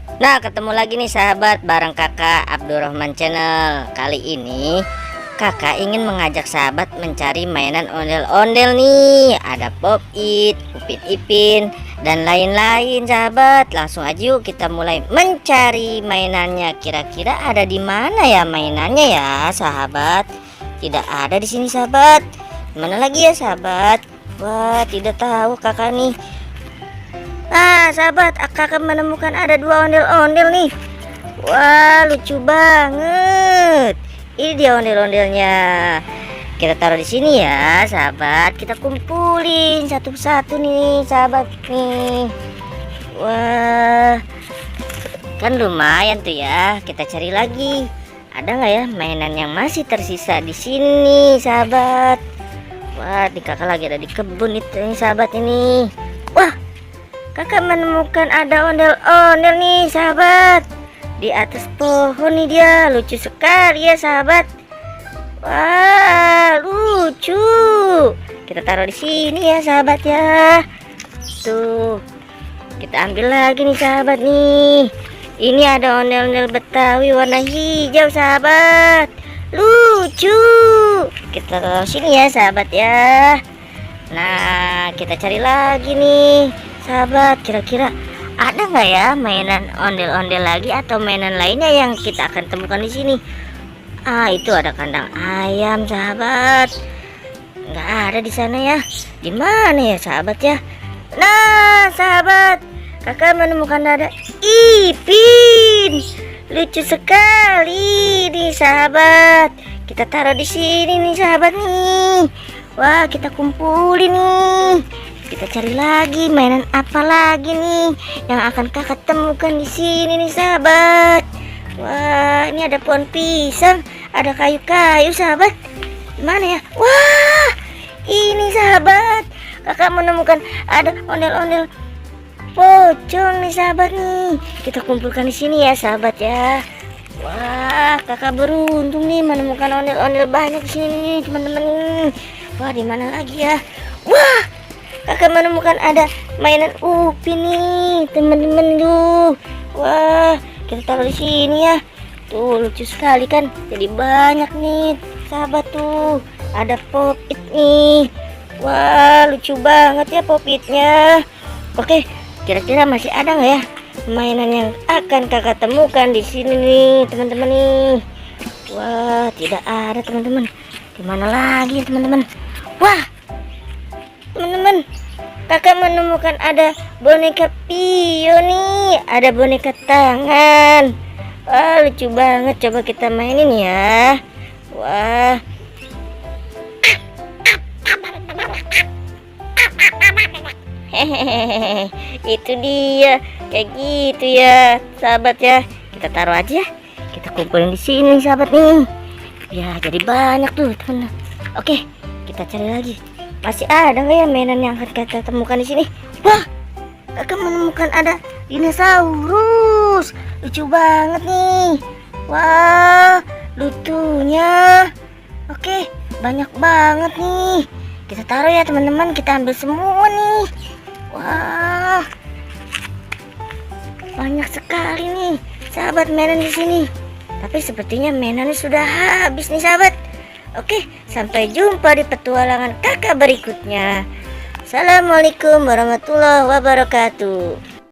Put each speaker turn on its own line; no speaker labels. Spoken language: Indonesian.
Nah, ketemu lagi nih sahabat bareng kakak Abdurrahman Channel. Kali ini kakak ingin mengajak sahabat mencari mainan ondel-ondel nih. Ada Pop It, Upin Ipin, dan lain-lain sahabat. Langsung aja yuk kita mulai mencari mainannya. Kira-kira ada di mana ya mainannya ya sahabat? Tidak ada di sini sahabat. Mana lagi ya sahabat? Wah, tidak tahu kakak nih. Nah sahabat, kakak menemukan ada dua ondel-ondel nih. Wah, lucu banget. Ini dia ondel-ondelnya. Kita taruh di sini ya sahabat. Kita kumpulin satu persatu nih sahabat nih. Wah, kan lumayan tuh ya. Kita cari lagi. Ada nggak ya mainan yang masih tersisa di sini sahabat? Wah, di kakak lagi ada di kebun itu nih sahabat ini. Wah, kakak menemukan ada ondel-ondel nih sahabat. Di atas pohon nih dia. Lucu sekali ya sahabat. Wah, lucu. Kita taruh di sini ya sahabat ya. Tuh, kita ambil lagi nih sahabat nih. Ini ada ondel-ondel Betawi warna hijau sahabat. Lucu. Kita taruh sini ya sahabat ya. Nah, kita cari lagi nih sahabat, kira-kira ada nggak ya mainan ondel-ondel lagi atau mainan lainnya yang kita akan temukan di sini? Ah, itu ada kandang ayam sahabat. Nggak ada di sana ya. Di mana ya sahabat ya? Nah sahabat, kakak menemukan ada Ipin. Lucu sekali nih sahabat. Kita taruh di sini nih sahabat nih. Wah, kita kumpulin nih. Kita cari lagi mainan apa lagi nih yang akan kakak temukan di sini nih sahabat. Wah, ini ada pohon pisang, ada kayu-kayu sahabat. Mana ya? Wah, ini sahabat. Kakak menemukan ada ondel-ondel pocong nih sahabat nih. Kita kumpulkan di sini ya sahabat ya. Wah, kakak beruntung nih menemukan ondel-ondel banyak di sini nih teman-teman. Wah, di mana lagi ya? Wah, kakak menemukan ada mainan Upin nih teman-teman tuh. Wah, kita taruh di sini ya. Tuh, lucu sekali kan. Jadi banyak nih sahabat tuh. Ada Pop It nih. Wah, lucu banget ya Pop It-nya. Oke, kira-kira masih ada nggak ya mainan yang akan kakak temukan di sini nih teman-teman nih? Wah, tidak ada teman-teman. Di mana lagi teman-teman? Wah, teman-teman, kakak menemukan ada boneka Pio nih. Ada boneka tangan. Wah, lucu banget. Coba kita mainin ya. Wah, hehehe, itu dia. Kayak gitu ya sahabat ya. Kita taruh aja. Kita kumpulin di sini sahabat nih. Ya, jadi banyak tuh teman. Oke, kita cari lagi. Masih ada nggak ya mainan yang akan kita temukan di sini? Wah, kakak menemukan ada dinosaurus. Lucu banget nih. Wah, lucunya. Oke, banyak banget nih. Kita taruh ya teman-teman. Kita ambil semua nih. Wah, banyak sekali nih sahabat mainan di sini. Tapi sepertinya mainannya sudah habis nih sahabat. Oke, sampai jumpa di petualangan kakak berikutnya. Assalamualaikum warahmatullahi wabarakatuh.